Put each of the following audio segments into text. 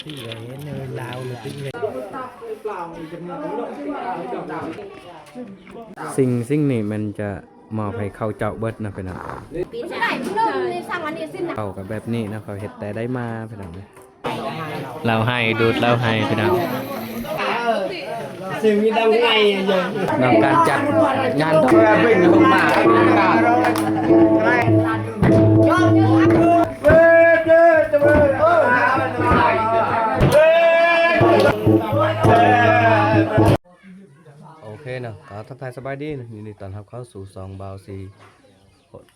ที่ไหนเนินลาวหรือที่ไหนสิ่งนี้มันจะมอบให้เขาเจ้าเบิดนะพี่น้องเขากับแบบนี้นะเขาเห็ดแต่ได้มาพี่น้องเราให้ดูดเราให้พี่น้องสิ่งที่ต้องไงอย่างนำการจัดงานต้องเป็นลงมาโอเคเนาะก็ทักทายสบายดีนะยินดีต้อนรับเข้าสู่ซองบาวซี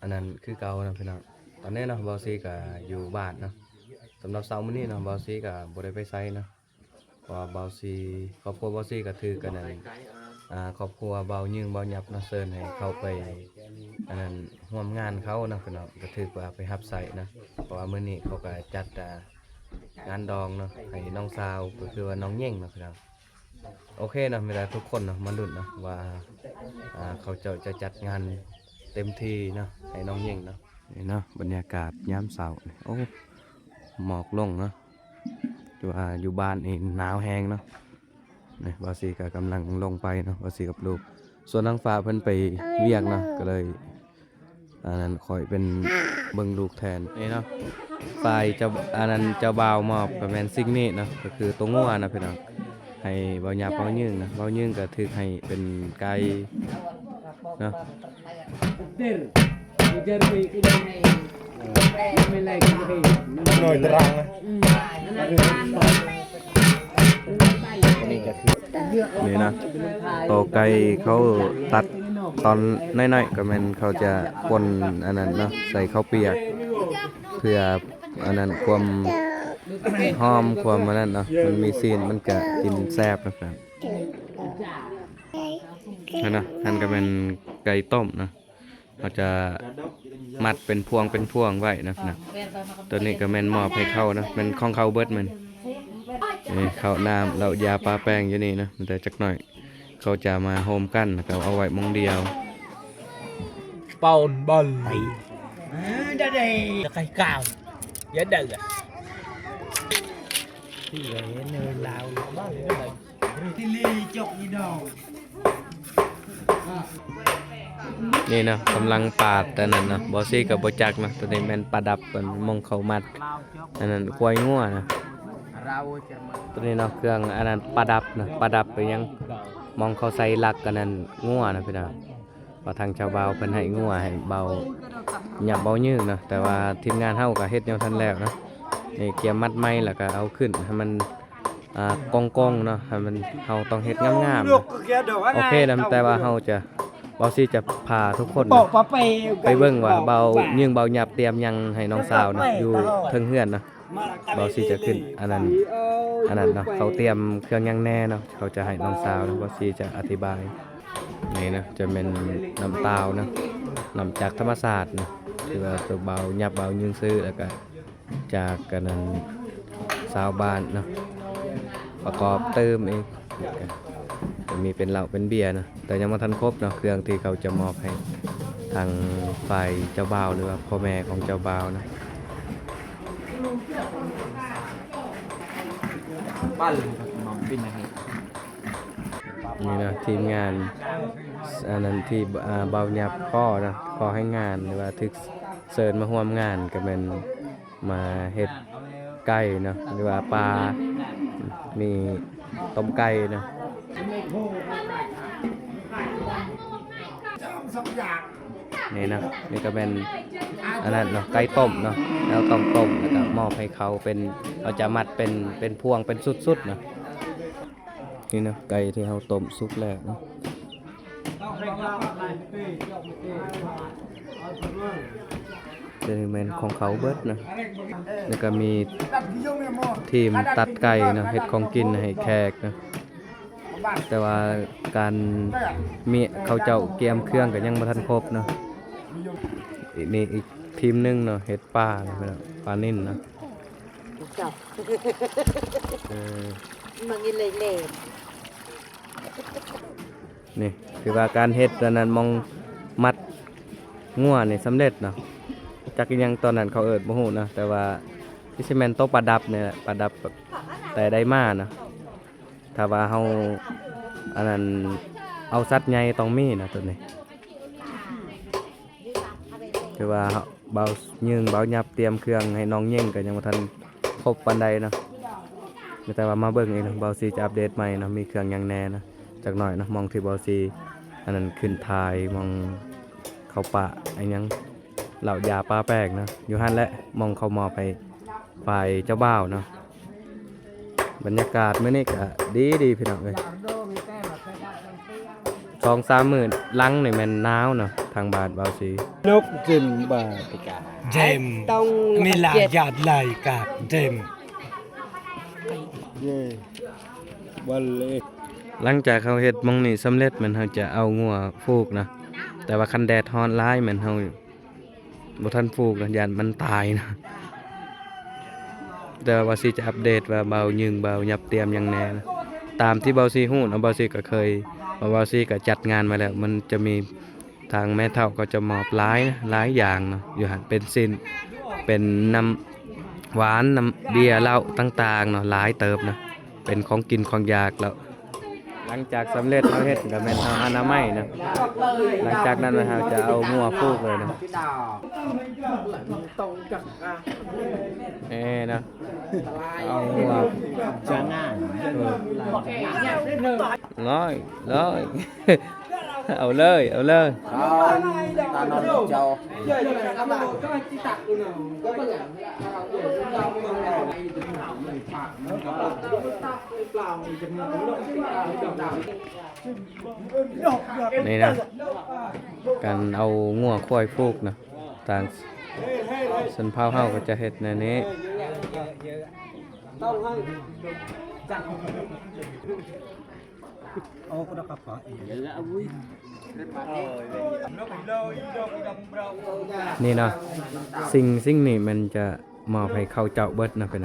อันนั้นคือเก่านะพี่น้องตอนนี้เนาะบาวซีก็อยู่บ้านเนาะสำหรับเช้ามื้อนี้เนาะบาวซีก็บ่ได้ไปไสเนาะเพราะว่าบาวซีครอบครัวบาวซีก็ถือกันนั่นครอบครัวเบายิงเบาหยับเนาะเชิญให้เข้าไปอันนั้นร่วมงานเขานะพี่น้องก็ถือว่าไปรับใส่นะเพราะว่ามื้อนี้เขาก็จัดงานดองเนาะให้น้องสาวก็คือว่าน้องเย่งเนาะพี่น้องโอเคนะไม่ได้ทุกคนเนาะมาลุ้นเนาะว่าเขาจะจัดงานเต็มที่เนาะให้น้องเย่งเนาะนี่เนาะบรรยากาศยามเช้าโอ้หมอกลงเนาะว่าอยู่บ้านนี่หนาวแห้งเนาะนี่บาซีก็กำลังลงไปเนาะบาซีกับลูกส่วนนางฟ้าเพิ่นไปเวียกเนาะก็เลยอันนั้นคอยเป็นเบิ่งลูกแทนนี่เนาะฝ่ายเจ้าอันนั้นเจ้าบ่าวมอบกับแมนซิกนี่เนาะก็คือตัวงัวนะพี่น้องให้เบาหยาบเบายืงนะเบายืงก็ถือให้เป็นไก่เนาะหน่อยตรังนะนี่นะตัวไก่เขาตัดตอนน้อยๆก็แม่นเขาจะป่นอันนั้นเนาะใส่ข้าวเปียกเพื่ออันนั้นความหอมความอันนั้นเนาะมันมีซีนมันก็กินแซ่บนะครับนั่นก็เป็นไก่ต้มนะเขาจะมัดเป็นพวงไว้นะตัวนี้ก็แม่นมอบให้เขานะเป็นของเขาเบิดมันนี่ข้าวน้ำเรายาปลาแป้งอยู่นี่นะแต่จักหน่อยเขาจะมาโฮมกันเขาเอาไว้มงเดียวปอนบอลได้ไก่กาวเยอะเด้อที่ไหนเนินลาวหรือบ้านที่ลีจกยีดองนี่นะกำลังปาดแต่นั้นนะบอซี่กับบอจักนะตัวนี้แมนปลาดับเป็นมองเขามัดอันนั้นควายงัวนะตัวนี้เนาะเครื่องอันนั้นปลาดับนะปลาดับไปยังมองเขาใส่หลักกันนั้นงัวนะพี่น้องพอทางชาวเบาเป็นให้งัวให้เบาหยับเบายืดนะแต่ว่าทีมงานเฮากับเฮ็ดยังทันแล้วนะนี่เกียร์มัดไม้แล้วก็เอาขึ้นให้มันกองๆเนาะให้มันเฮาต้องเฮ็ดงามๆโอเคแล้วแต่ว่าเฮาจะบอซี่จะพาทุกคนไปเบิ่งว่าเบายิงเบาหยับเตรียมยังให้น้องสาวนะอยู่เทิงเฮือนนะบอซี่จะขึ้นอันนั้นเนาะเขาเตรียมเครื่องยังแน่เนาะเขาจะให้น้องสาวนะบอซี่จะอธิบายนี่นะจะเป็นน้ำเตานะน้ำจากธรรมศาสตร์นะคือว่าตัวเบาหยับเบายิงซื้อแล้วก็จากกันนั้นสาวบ้านนะประกอบเติมเองมีเป็นเหล้าเป็นเบียร์นะแต่ยังไม่ทันครบเนาะเครื่องที่เขาจะมอบให้ทางฝ่ายเจ้าบ่าวหรือว่าพ่อแม่ของเจ้าบ่าวนะบ้านมองบินนะนี่นะทีมงานอันนั้นที่เบาหยับข้อนะขอให้งานหรือว่าทึกเชิญมาร่วมงานก็เป็นมาเฮ็ดไก่เนาะหรือว่าปลามีต้มไก่นะนี่นะนี่ก็เป็นอันนั้นเนาะไก่ต้มเนาะแล้วต้องต้มแล้วก็มอบให้เขาเป็นเราจะมัดเป็นพวงเป็นสุดๆเนาะนี่นะไก่ที่เราต้มสุกแล้วเนาะจะเป็นของเขาเบิดนะแล้วก็มีทีมตัดไก่นะเฮ็ดของกินให้แขกนะแต่ว่าการมีเขาเจ้าเกียมเครื่องก็ยังบ่ทันครบเนาะนี่อีกทีมนึงเนาะเฮ็ดปลาปลานิ่นนะมึงกินเลยนี่คือว่าการเฮ็ดตอนนั้นมองมัดงัวนี่สำเร็จเนาะจักยังตอนนั้นเขาเอิ้นบ่ฮู้นะแต่ว่าที่สิแม่นโตปลาดับเนี่ยปลาดับแบบ แต่ได้มานะถ้าว่าเฮาอันนั้นเอาสัตว์ใหญ่ต้องมีนะตัวนี้คือว่าเบายิงเบายับเตรียมเครื่องให้น้องยิงก็ยังบ่ทันครบปานใดนะแต่ว่ามาเบิ่งเองนะเบาซีจะอัปเดตใหม่นะมีเครื่องหยังแน่นะจักหน่อยนะมองที่เบาซีอันนั้นขึ้นทายมองเข้าปะไอ้หยังเหล่ายาปลาแป้งนะอยู่หั่นแหละมองเข้ามอไปฝ่ายเจ้าบ่าวเนาะบรรยากาศมื้อนี้ก็ดีพี่น้องเอ้ย2-3 มื้อหลังนี่แม่นหนาวเนาะทางบ้านเบาซี นกจินบาติกาเจมมีหลายหยาดไหลกาเจมเย่วันเล็ก หลังจากเขาเฮ็ดหมองนี้สำเร็จมันเฮาจะเอางัวฟูกนะแต่ว่าคันแดดร้อนร้ายมันเฮาบ่ทันฟูกนะยานมันตายนะแต่ว่าสิจะอัปเดตว่าเบายิงเบายับเตรียมหยังแน่นะตามที่เบาซีฮู้เนาะเบาซีก็เคยเบาซีก็จัดงานมาแล้วมันจะมีทางแม่เฒ่าก็จะมอบหลายอย่างเนาะอยู่หั่นเป็นสิ้นเป็นน้ำหวานน้ำเบียร์เหล้าต่างๆเนาะหลายเติบนะเป็นของกินของอยากแล้วหลังจากสำเร็จเขาเฮ็ดก็แม่นเอาอนามัยนะหลังจากนั้นเราจะเอางัวฟูกเลยนะนะเอางัว จะง่าย ร้อยเอาเลยตานอนเจ้านี่นะการเอางัวควายฟูกนะต่างสันเผาเฮาก็จะเฮ็ดในนี้นี่เนาะสิ่งนี้มันจะมอบให้เขาเจ้าเบิดนะเป็น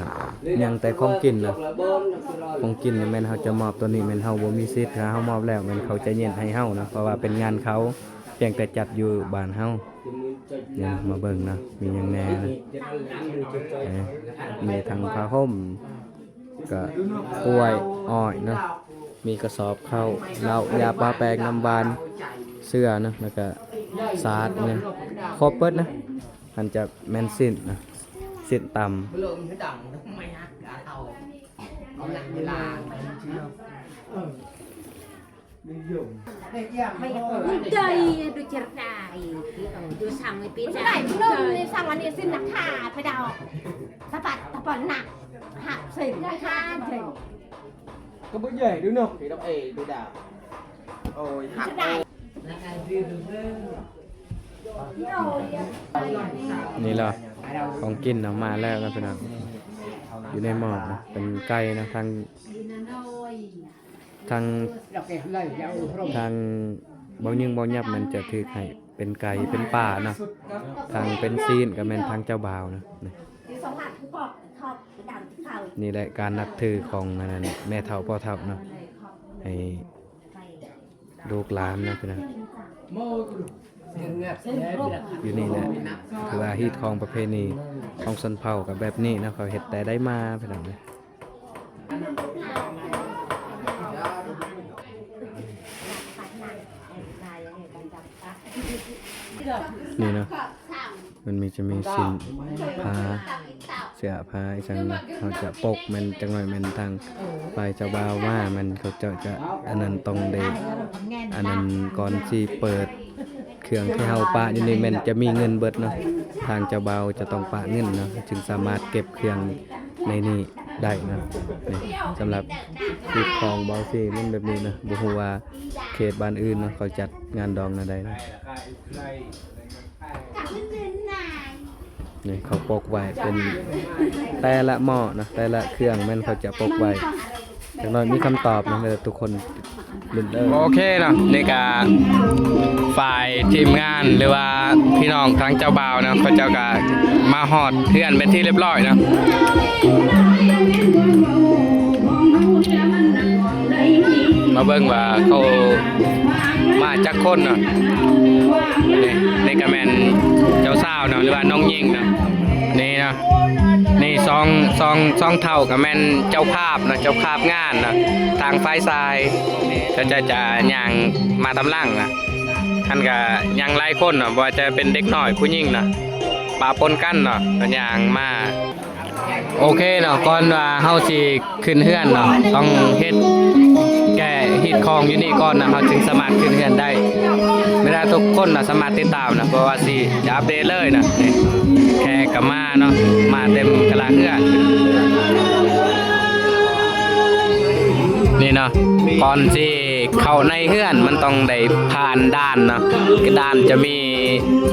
ยังแต่ของกินนะของกินนี่แม่นเฮาจะมอบตัวนี้แม่นเฮาบ่มีสิทธิ์ถ้าเฮามอบแล้วแม่นเขาจะเย็นให้เฮานะเพราะว่าเป็นงานเขาเพียงแต่จัดอยู่บ้านเฮาเนี่ยมาเบิ่งนะมีหยังแน่นะมีทั้งผ้าห่มก็กล้วยอ้อยนะมีกระสอบข้าวเหล้ายาปลาแปลงน้ำบานเสื้อนะแล้วก็สาดเนี่ยครบเบิดนะมันจะแม่นสิ้นนะสิ้นต่ำ Đây đôi chật đài đôi sang người biết này cũng đâu sangวันนี้สิ้นราคาไปดาวตะปัดหนักหักสินราคาถึง có bữa về đúng không thì đọc ê tôi đào ôiหัก นี่เหรอของกินออกมาแล้วนะพี่น้องอยู่ในหม้อนะเป็นไก่นะทางบ่ยิงบ่ยับมันจะถือให้เป็นไก่เป็นป่านะทางเป็นซีนกับแม่นทางเจ้าบ่าวนะนี่แหละการนับถือของนั่นแม่เฒ่าพ่อเฒ่านะให้ลูกหลานนะพี่น้องอยู่นี่แหละคือว่าฮีตของประเพณีของชนเผ่ากับแบบนี้นะเขาเฮ็ดแต่ได้มาพี่น้องเลยนี่เนาะมันจะมีสินผ้าเสื้อผ้าจังเขาจะปกมันจังหน่อยมันทางฝ่ายเจ้าบ่าวว่ามันเขาจะอันนั้นต้องได้อันนั้นก่อนที่เปิดเครื่องที่เฮาปะอยู่นี่มันจะมีเงินเบิดเนาะทางเจ้าบ่าวจะต้องปะเงินเนาะจึงสามารถเก็บเครื่องในนี้ได้นะนี่สำหรับที่ของเบาซีมันแบบนี้นะบ่ฮู้ว่าเขตบ้านอื่นเนาะเขาจัดงานดองนะใดนะนี่เขาปกไว้เป็นแต่ละหม้อนะแต่ละเครื่องมันเขาจะปกไว้อย่างน้อยมีคำตอบนะทุกคนโอเคเนาะในการฝ่ายทีมงานหรือว่าพี่น้องทั้งเจ้าบ่าวนะเขาเจ้าก็มาฮอดเพื่อนเป็นที่เรียบร้อยนะมาเบิ่งว่าเขามาจากคนเนาะในกระแมนเจ้าสาวเนาะหรือว่าน้องยิงเนาะ นี่นะนี่ซองเท่ากับแม่นเจ้าภาพนะเจ้าภาพงานนะทางฝ่ายซ้ายก็จะย่างมาตำลังนะท่านก็ยังไล่คนเนาะว่าจะเป็นเด็กน้อยผู้หญิงนะปะปนกันเนาะก็ย่างมาโอเคเนาะก่อนว่าเฮาสิขึ้นเฮือนเนาะต้องเฮ็ดแก้ฮิตคองอยู่นี่ก่อนนะเฮาจึงสามารถขึ้นเฮือนได้ไม่ได้ทุกคนนะสามารถติดตามนะเพราะว่าสิจะอัปเดตเลยนะแค่กับมาเนาะมาเต็มกะลาเฮือนนี่เนาะก่อนสิเข้าในเฮือนมันต้องได้ผ่านด่านเนาะด่านจะมี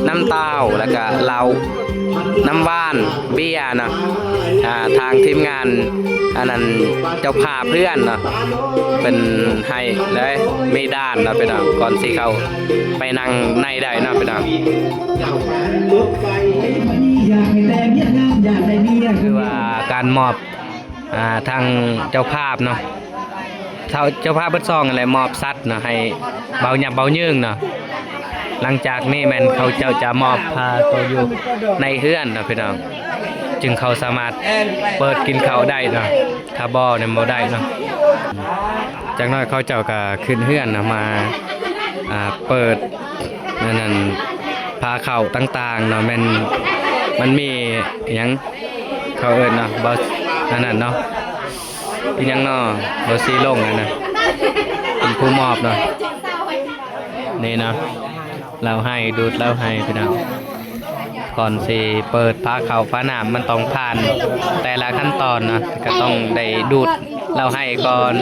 น้ำเต้าแล้วก็เหล้าน้ำว่านเบียร์เนาะทางทีมงานอันนั้นเจ้าภาพเพื่อนเนาะเป็นให้เลยมีด้านเนาะไปเนาะก่อนสิเข้าไปนั่งในได้เนาะไปเนาะคือว่าการมอบทางเจ้าภาพเนาะเจ้าภาพเบิดซองอะไรมอบสัตว์เนาะให้เบาหยับเบายืงเนาะหลังจากนี้แมนเขาจะมอบพาตัวอยู่ในเฮือนเนาะพี่น้องจึงเขาสามารถเปิดกินข้าวได้เนาะถ้าบ่เนี่ยบ่ได้เนาะจากนั้นเขาเจ้าก็ขึ้นเฮือนนะมาเปิดนั่นพาเข้าต่างๆเนาะมันมีหยังเขาเอิ้นเนาะบ่นั่นเนาะอีหยังเนาะบ่ซีลงนะเป็นผู้มอบเนาะนี่เนาะเราให้ดูดเราให้พี่น้องก่อนสิเปิดผ้าเขาผ้าหนามมันต้องผ่านแต่ละขั้นตอนนะก็ต้องได้ดูดเราให้ก่อน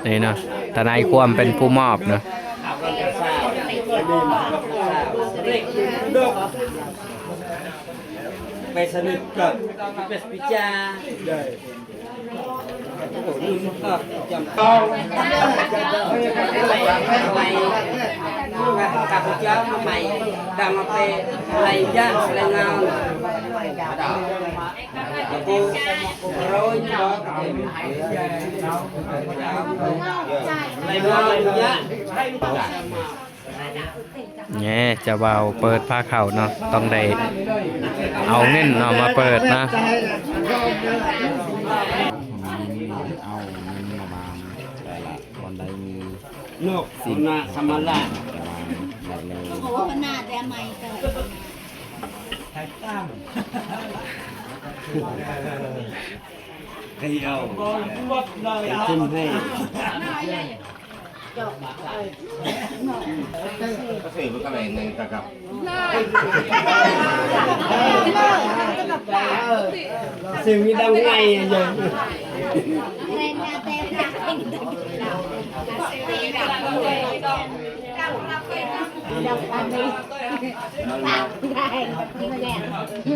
นี่เนาะทนายความเป็นผู้มอบเนาะไปสนิทกับเป็ดปิจาได้โอ้โหดูสภาพจำต้องกับเจ้าใหม่ดำมาเป็นไรย่างไรเงากูโรยบอกไรเงาเยอะเนี่ยจะเบาเปิดผ้าเข่าเนาะต้องได้เอาเงินเนาะมาเปิดนะเอาเงินมาบางแต่ละวันใดมี นกสินาสมาลาแต่บางแบบเลย โอ้โหหน้าแต่ไม่เกิด ให้เอาขึ้นให้ก็เสียมันก็แรงเงินตะกับสิ่งนี้ดังไงอย่างแรงงานแต่หนักเอง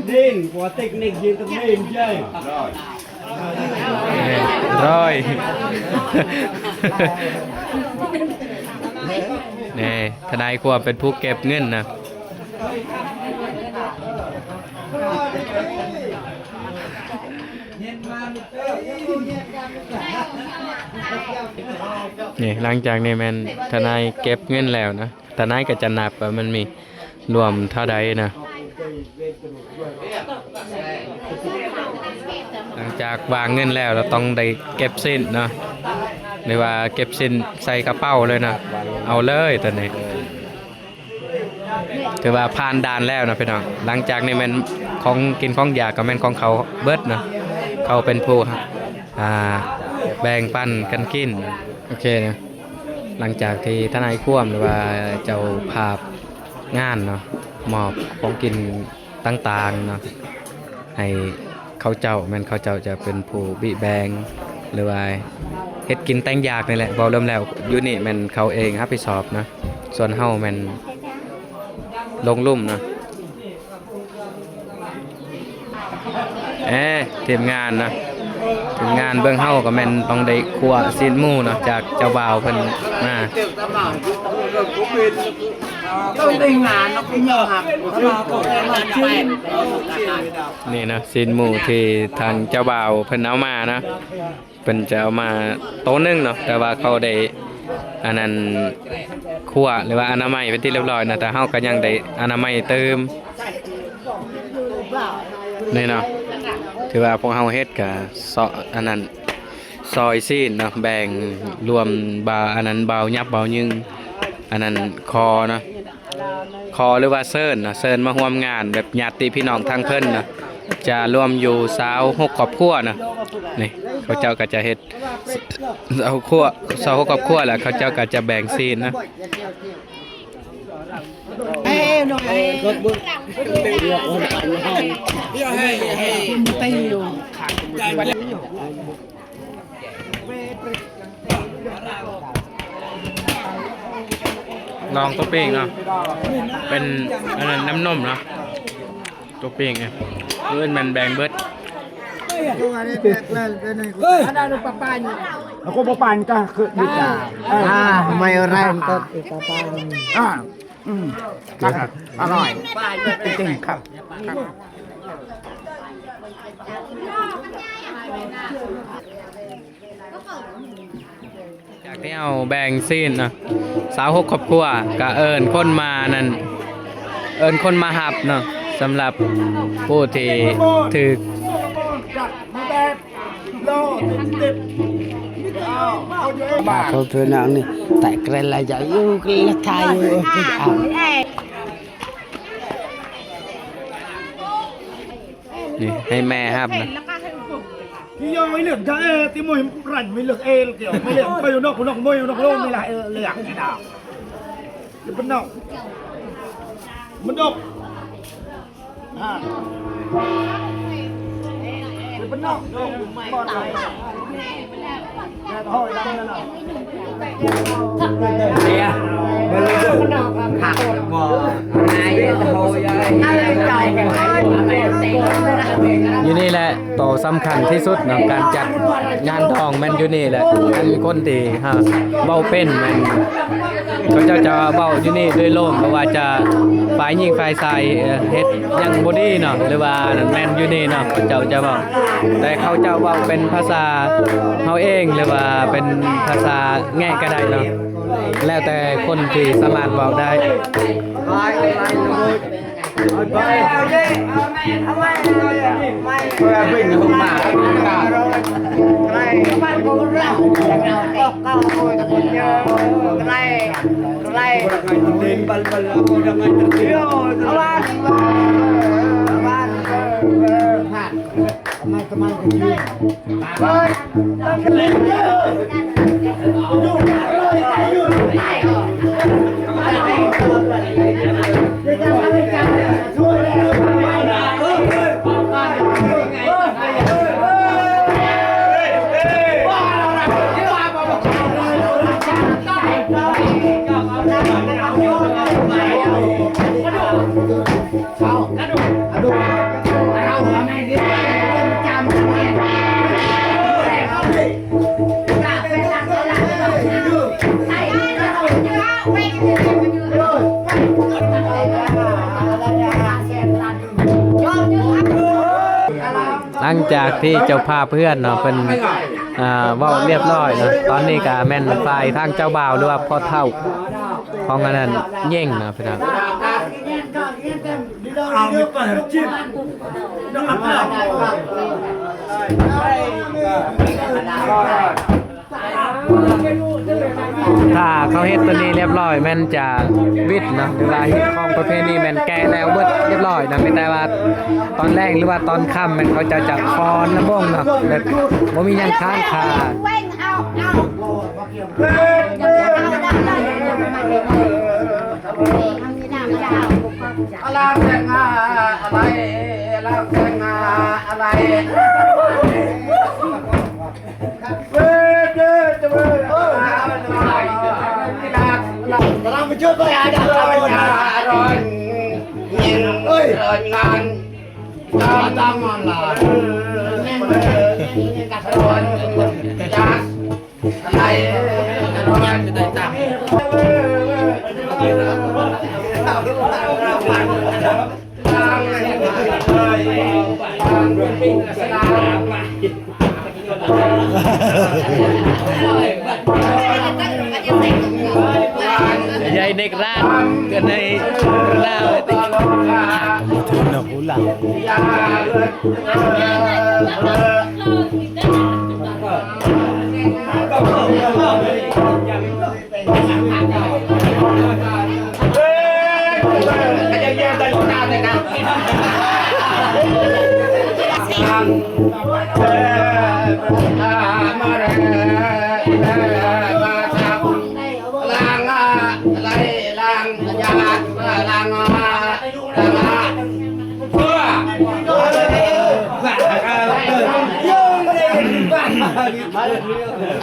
ดิ้นหัวเทคนิคยืนตรงนี้ใช่ร้อยนี่ทนายความเป็นผู้เก็บเงินนะนี่หลังจากนี้แมนทนายเก็บเงินแล้วนะทนายก็จะนับว่ามันมีรวมเท่าใดนะหลังจากวางเงินแล้วเราต้องได้เก็บสิ้นเนาะหรือว่าเก็บสิ้นใส่กระเป๋าเลยนะเอาเลยตอนนี้ถือว่าผ่านด่านแล้วนะพี่น้องหลังจากนี้มันของกินของอยากกับแม่นของเขาเบิดนะเขาเป็นผู้แบ่งปันกันกินโอเคนะหลังจากที่ทนายควมหรือว่าเจ้าภาพงานเนาะมอบของกินต่างๆเนาะให้เขาเจ้าแม่นเขาเจ้าจะเป็นผู้บิแบงหรือว่าเฮ็ดกินแต่งยากนี่แหละเบาเริ่มแล้วอยู่นี่แม่นเขาเองรับผิดชอบนะส่วนเฮาแม่นลงลุ่มนะทีมงานนะทีมงานเบื้องเฮาก็แม่นต้องได้ครัวซีนหมูเนาะจากเจ้าบ่าวเพิ่นมา นี่นะซีนหมูที่ทางเจ้าบ่าวเพิ่นเอามานะเพิ่นจะเอามาโต๊ะนึงเนาะแต่ว่าเขาได้อันนั้นคั่วหรือว่าอนามัยเป็นที่เรียบร้อยนะแต่เฮาก็ยังได้อนามัยเติมนี่เนาะถือว่าพวกเฮาเฮ็ดก็อันนั้นซอยซีนเนาะแบ่งรวมบาอันนั้นเบายับเบายึงอันนั้นคอเนาะคอหรือว่าเซิร์นนะเซิร์นมาร่วมงานแบบญาติพี่น้องทางเพิ่นนะจะรวมอยู่26ครอบครัวนะนี่เขาเจ้าก็จะเฮ็ด26ครอบครัวแล้วเขาเจ้าก็จะแบ่งซีนนะลองตัวปิ้งเนาะเป็นอันนั้นน้ำนมเนาะตัวปิ้งไงเพื่อนมันแบ่งเบิด Aku papan kah ke kita. Mai orang ke papan. Sangatอร่อยจริงครับ จากที่เอาแบ่งซีนนะ26ครอบครัวก็เอิญคนมานั่นเอิญคนมาหับเนาะสำหรับผู้ที่ถือ Bakal berenang nih, tak keren lah jauh kelihatan kayu. นี่ให้แม่หับนะ ที่ยังไม่เหลืองจะที่มวยรันไม่เหลืองเกี่ยวไม่เหลืองไปอยู่นอกคนนอกมวยอยู่นอกโลกไม่ละเหลืองนี่ดาวหรือเป็นนอกมันดกหรือเป็นนอกบอลอะไรเนี่ยมันเลยหักบ่นายโหยอยู่นี่แหละต่อสำคัญที่สุดนะการจัดงานทองแมันอยู่นี่แหละอันคนที่เบาเป็นแมันเขาจะเบาอยู่นี่ด้วยโล่มเพราะว่าจะฝ่ายยิงฝ่ายใส่เฮ็ดยังบอดี้เนาะหรือว่าแมนอยู่นี่เนาะเขาจะเบาแต่เขาเจ้าเบาเป็นภาษาเขาเองหรือว่าเป็นภาษาแง่ก็ได้เนาะแล้วแต่คนที่สามารถเบาได้ หลังจากที่เจ้าภาพเพื่อนเนาะเป็นเว้าเรียบร้อยเนาะตอนนี้ก็แม่นฝ่ายทางเจ้าบ่าวหรือว่าพ่อเฒ่าของอันนั้นเย่งนะพี่น้อง ถ้าเขาเฮ็ดตัวนี้เรียบร้อยแม่นจะวิทย์นะเวลาเฮ็ดของประเภทนี้แม่นแก่แล้วเบิดเรียบร้อยนะไม่ได้ว่าตอนแรกหรือว่าตอนค่ำแม่นเขาจะจับคอนน้ำบ่งเนาะแบบบ่มีหยังค้างคา Orang mencoba ada orang ngàn tangan lah này ยายเด็กร้านกันในร้าน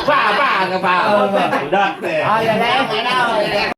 ป้ากับป้าดักแต่ อย่าแล้ว